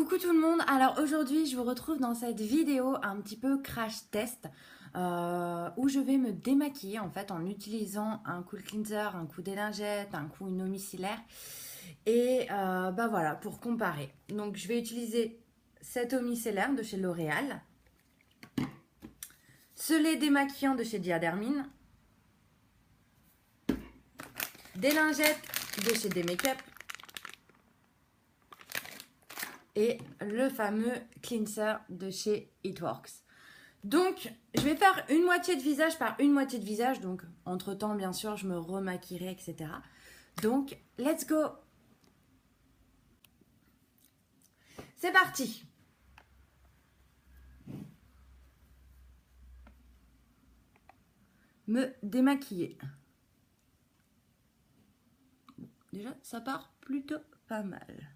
Coucou tout le monde, alors aujourd'hui je vous retrouve dans cette vidéo un petit peu crash test où je vais me démaquiller en fait en utilisant un cool cleanser, un coup des lingettes, un coup une eau micellaire et bah voilà pour comparer. Donc je vais utiliser cette eau micellaire de chez L'Oréal, ce lait démaquillant de chez Diadermine, des lingettes de chez D-Make-up et le fameux cleanser de chez It Works. Donc, je vais faire une moitié de visage par une moitié de visage. Donc, entre-temps, bien sûr, je me remaquillerai, etc. Donc, let's go! C'est parti! Me démaquiller. Déjà, ça part plutôt pas mal.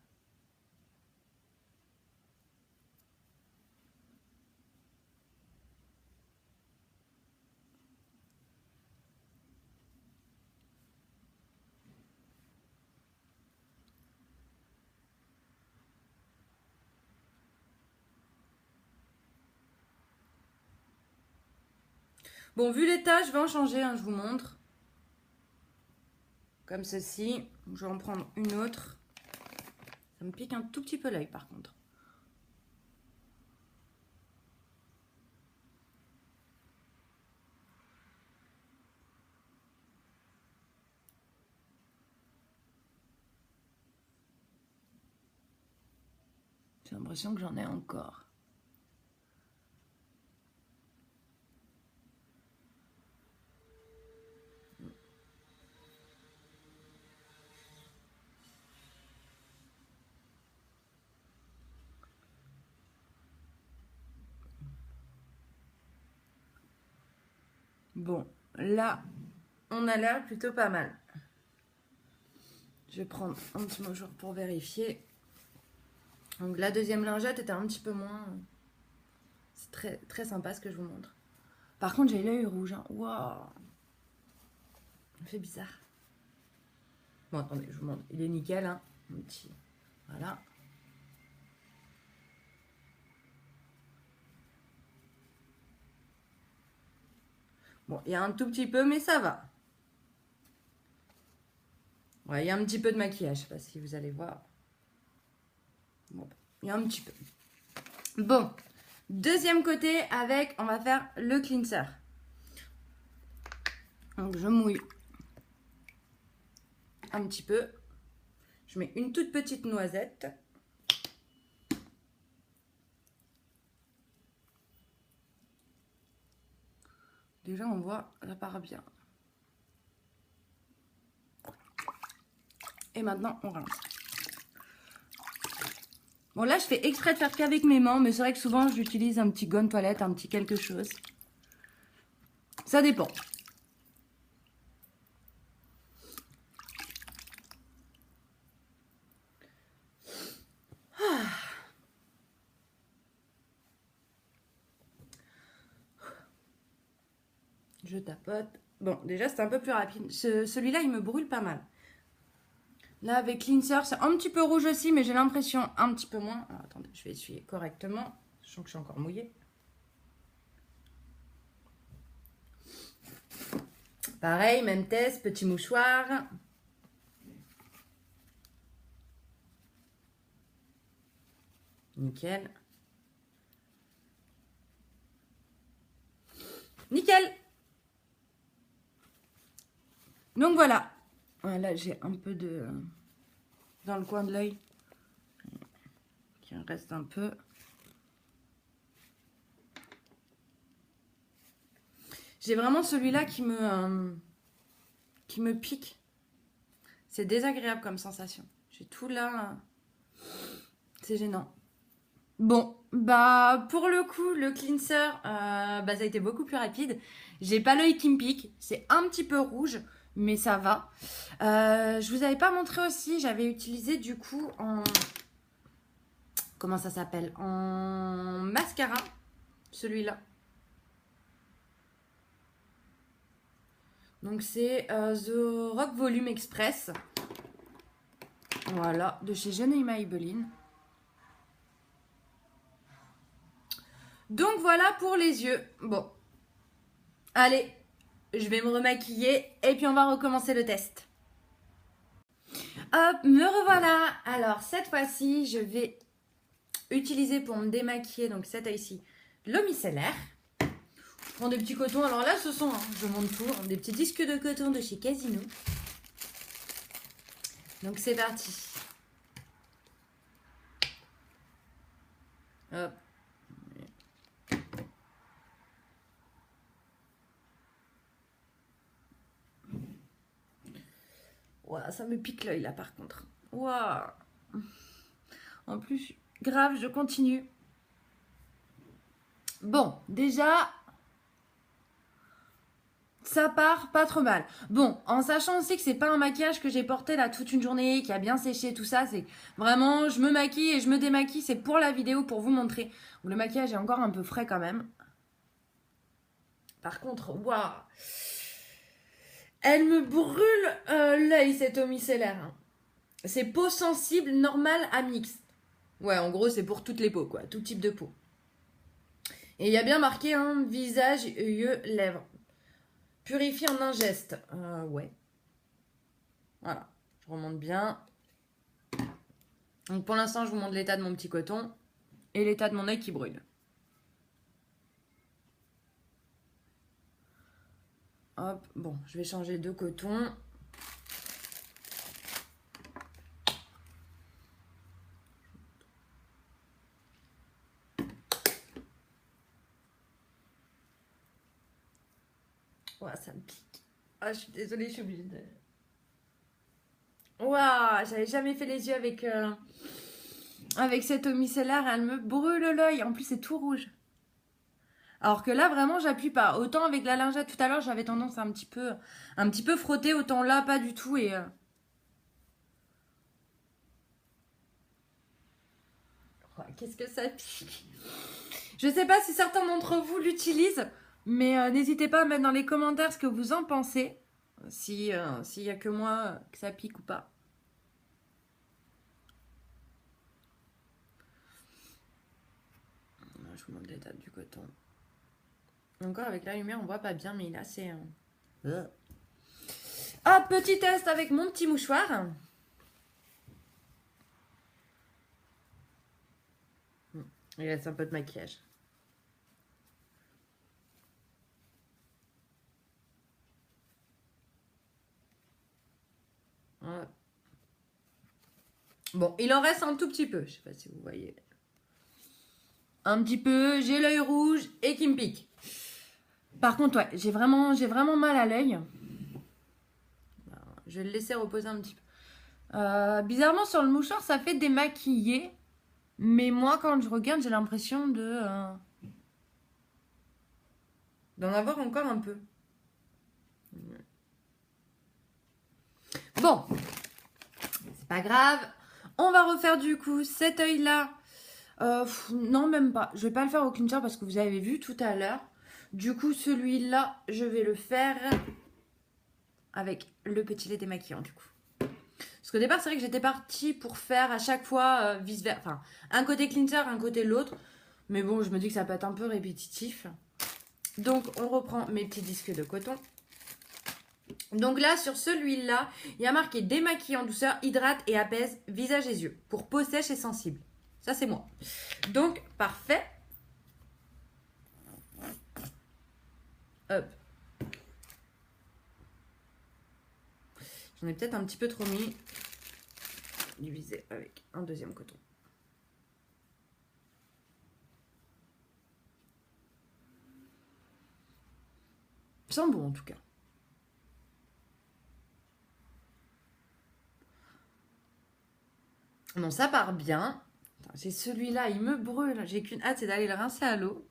Bon, vu l'état, je vais en changer, je vous montre. Comme ceci. Je vais en prendre une autre. Ça me pique un tout petit peu l'œil par contre. J'ai l'impression que j'en ai encore. Bon, là, on a l'air plutôt pas mal. Je vais prendre un petit mouchoir pour vérifier. Donc la deuxième lingette était un petit peu moins... C'est très, très sympa ce que je vous montre. Par contre, j'ai l'œil rouge. Hein. Waouh! Ça fait bizarre. Bon, attendez, je vous montre. Il est nickel. Hein. Un petit... Voilà. Bon, il y a un tout petit peu, mais ça va. Ouais, il y a un petit peu de maquillage. Je sais pas si vous allez voir. Bon, il y a un petit peu. Bon, deuxième côté avec, on va faire le cleanser. Donc, je mouille un petit peu. Je mets une toute petite noisette. Déjà, on voit, ça part bien. Et maintenant, on rince. Bon, là, je fais exprès de faire qu'avec mes mains, mais c'est vrai que souvent, j'utilise un petit gomme toilette, un petit quelque chose. Ça dépend. Je tapote. Bon, déjà, c'est un peu plus rapide. Celui-là, il me brûle pas mal. Là, avec cleanser, c'est un petit peu rouge aussi, mais j'ai l'impression un petit peu moins. Alors, attendez, je vais essuyer correctement. Je sens que je suis encore mouillée. Pareil, même test, petit mouchoir. Nickel. Nickel! Donc voilà. Là, j'ai un peu de... dans le coin de l'œil. Qui en reste un peu. J'ai vraiment celui-là qui me pique. C'est désagréable comme sensation. J'ai tout là. C'est gênant. Bon, bah pour le coup, le cleanser, bah, ça a été beaucoup plus rapide. J'ai pas l'œil qui me pique. C'est un petit peu rouge, mais ça va. Je vous avais pas montré aussi, j'avais utilisé du coup en... Comment ça s'appelle? En mascara, celui-là. Donc c'est The Rock Volume Express. Voilà, de chez Jenny Maybelline. Donc voilà pour les yeux. Bon. Allez, je vais me remaquiller et puis on va recommencer le test. Hop, me revoilà. Alors cette fois-ci, je vais utiliser pour me démaquiller, donc cet œil-ci, l'eau micellaire. Je prends des petits cotons. Alors là, ce sont, je monte tout, des petits disques de coton de chez Casino. Donc c'est parti. Hop. Ouah, ça me pique l'œil là par contre. Ouah. En plus, grave, je continue. Bon, déjà, ça part pas trop mal. Bon, en sachant aussi que c'est pas un maquillage que j'ai porté là toute une journée, qui a bien séché, tout ça, c'est vraiment, je me maquille et je me démaquille, c'est pour la vidéo, pour vous montrer. Le maquillage est encore un peu frais quand même. Par contre, waouh, elle me brûle l'œil cette eau micellaire. Hein. C'est peau sensible, normale à mixte. Ouais, en gros, c'est pour toutes les peaux, quoi, tout type de peau. Et il y a bien marqué hein, visage, yeux, lèvres. Purifie en un geste. Ouais. Voilà. Je remonte bien. Donc pour l'instant, je vous montre l'état de mon petit coton. Et l'état de mon œil qui brûle. Hop. Bon, je vais changer de coton. Ouah, ça me pique. Ah, je suis désolée, je suis obligée de... Ouah, j'avais jamais fait les yeux avec cette eau micellaire. Elle me brûle l'œil. En plus, c'est tout rouge. Alors que là, vraiment, j'appuie pas. Autant avec la lingette tout à l'heure, j'avais tendance à un petit peu frotter. Autant là, pas du tout. Et qu'est-ce que ça pique. Je sais pas si certains d'entre vous l'utilisent, mais n'hésitez pas à mettre dans les commentaires ce que vous en pensez. S'il y a que moi que ça pique ou pas. Je vous montre l'état du coton. Encore avec la lumière, on voit pas bien, mais là c'est... Ah, petit test avec mon petit mouchoir. Il reste un peu de maquillage. Voilà. Bon, il en reste un tout petit peu. Je sais pas si vous voyez. Un petit peu. J'ai l'œil rouge et qui me pique. Par contre, ouais, j'ai vraiment mal à l'œil. Je vais le laisser reposer un petit peu. Bizarrement, sur le mouchoir, ça fait démaquiller. Mais moi, quand je regarde, j'ai l'impression d'en avoir encore un peu. Bon, c'est pas grave. On va refaire du coup cet œil-là. Non, même pas. Je vais pas le faire au cleanser parce que vous avez vu tout à l'heure. Du coup, celui-là, je vais le faire avec le petit lait démaquillant du coup. Parce qu'au départ, c'est vrai que j'étais partie pour faire à chaque fois vice-versa. Enfin, un côté cleanser, un côté l'autre. Mais bon, je me dis que ça peut être un peu répétitif. Donc, on reprend mes petits disques de coton. Donc là, sur celui-là, il y a marqué démaquille en douceur, hydrate et apaise visage et yeux. Pour peau sèche et sensible. Ça, c'est moi. Donc, parfait. Hop. J'en ai peut-être un petit peu trop mis. Divisé avec un deuxième coton. Ça sent bon en tout cas. Non, ça part bien. J'ai celui-là, il me brûle. J'ai qu'une hâte, c'est d'aller le rincer à l'eau.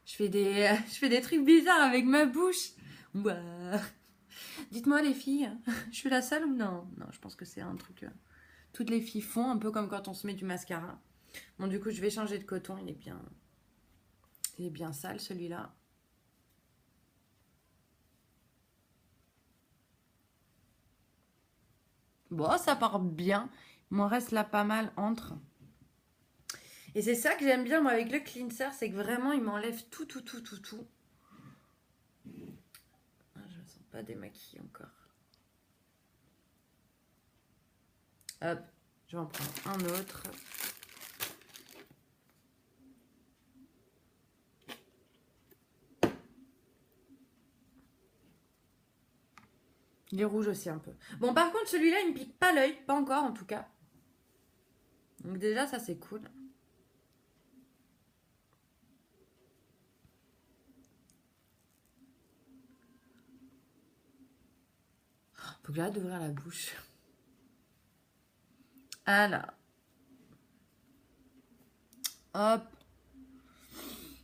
Je fais des trucs bizarres avec ma bouche. Ouah. Dites-moi les filles, je suis la seule ou non? Non, je pense que c'est un truc... toutes les filles font, un peu comme quand on se met du mascara. Bon, du coup, je vais changer de coton. Il est bien sale, celui-là. Bon, ça part bien. Il m'en reste là pas mal entre. Et c'est ça que j'aime bien moi avec le cleanser, c'est que vraiment il m'enlève tout. Ah, je ne sens pas démaquillée encore. Hop, je vais en prendre un autre. Il est rouge aussi un peu. Bon, par contre, celui-là, il me pique pas l'œil. Pas encore, en tout cas. Donc déjà, ça, c'est cool. Faut que j'arrête d'ouvrir la bouche. Alors. Hop.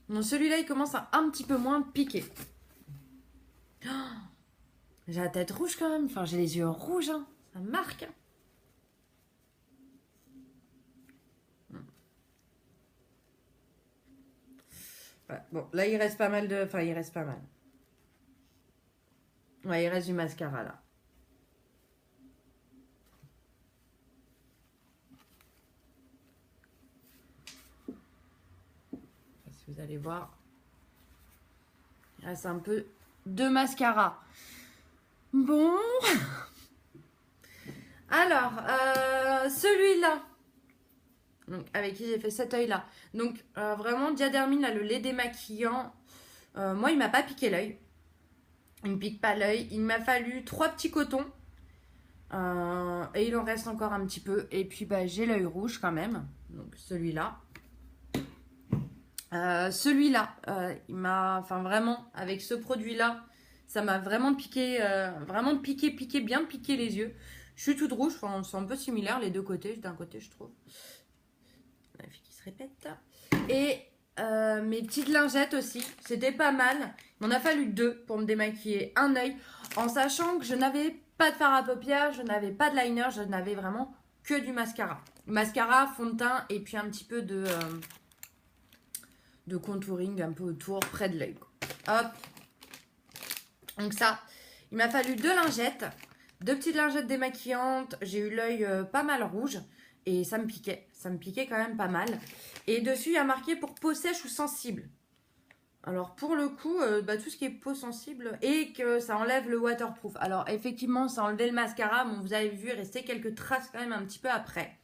Donc celui-là, il commence à un petit peu moins piquer. Oh, j'ai la tête rouge quand même. Enfin, j'ai les yeux rouges. Hein. Ça marque. Hein. Ouais, bon, là, il reste pas mal de... Enfin, il reste pas mal. Ouais, il reste du mascara, là. Si vous allez voir. Il reste un peu de mascara. Bon. Alors, celui-là. Donc, avec qui j'ai fait cet œil-là. Donc, vraiment, Diadermine, là, le lait démaquillant. Moi, il m'a pas piqué l'œil. Il me pique pas l'œil. Il m'a fallu 3 petits cotons. Et il en reste encore un petit peu. Et puis, bah, j'ai l'œil rouge quand même. Donc, celui-là. Celui-là, il m'a... Enfin, vraiment, avec ce produit-là, ça m'a vraiment piqué, bien piqué les yeux. Je suis toute rouge. Enfin, c'est un peu similaire les deux côtés. D'un côté, je trouve. La fille qui se répète. Et mes petites lingettes aussi. C'était pas mal. Il m'en a fallu 2 pour me démaquiller un œil. En sachant que je n'avais pas de fard à paupières, je n'avais pas de liner, je n'avais vraiment que du mascara. Mascara, fond de teint et puis un petit peu de contouring un peu autour, près de l'œil. Hop. Donc ça, il m'a fallu 2 lingettes. 2 petites lingettes démaquillantes. J'ai eu l'œil pas mal rouge. Et ça me piquait. Ça me piquait quand même pas mal. Et dessus, il y a marqué pour peau sèche ou sensible. Alors, pour le coup, tout ce qui est peau sensible et que ça enlève le waterproof. Alors, effectivement, ça a enlevé le mascara. Bon, vous avez vu, il restait quelques traces quand même un petit peu après.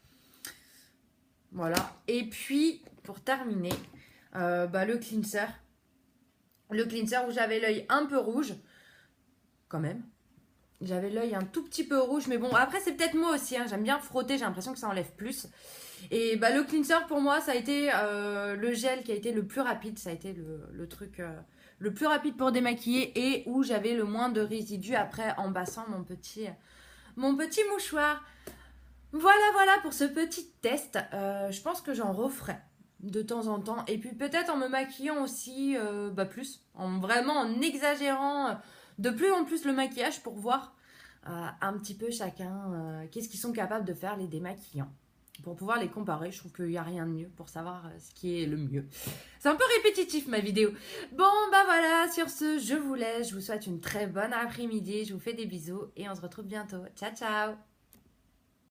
Voilà. Et puis, pour terminer, le cleanser. Le cleanser où j'avais l'œil un peu rouge. Quand même. J'avais l'œil un tout petit peu rouge, mais bon, après c'est peut-être moi aussi, hein, j'aime bien frotter, j'ai l'impression que ça enlève plus. Et le cleanser pour moi, ça a été le gel qui a été le plus rapide, ça a été le truc le plus rapide pour démaquiller et où j'avais le moins de résidus après en bassant mon petit mouchoir. Voilà pour ce petit test. Je pense que j'en referai de temps en temps. Et puis peut-être en me maquillant aussi plus, en exagérant de plus en plus le maquillage pour voir un petit peu chacun qu'est-ce qu'ils sont capables de faire les démaquillants. Pour pouvoir les comparer, je trouve qu'il n'y a rien de mieux pour savoir ce qui est le mieux. C'est un peu répétitif ma vidéo. Bon, voilà, sur ce, je vous laisse. Je vous souhaite une très bonne après-midi. Je vous fais des bisous et on se retrouve bientôt. Ciao, ciao!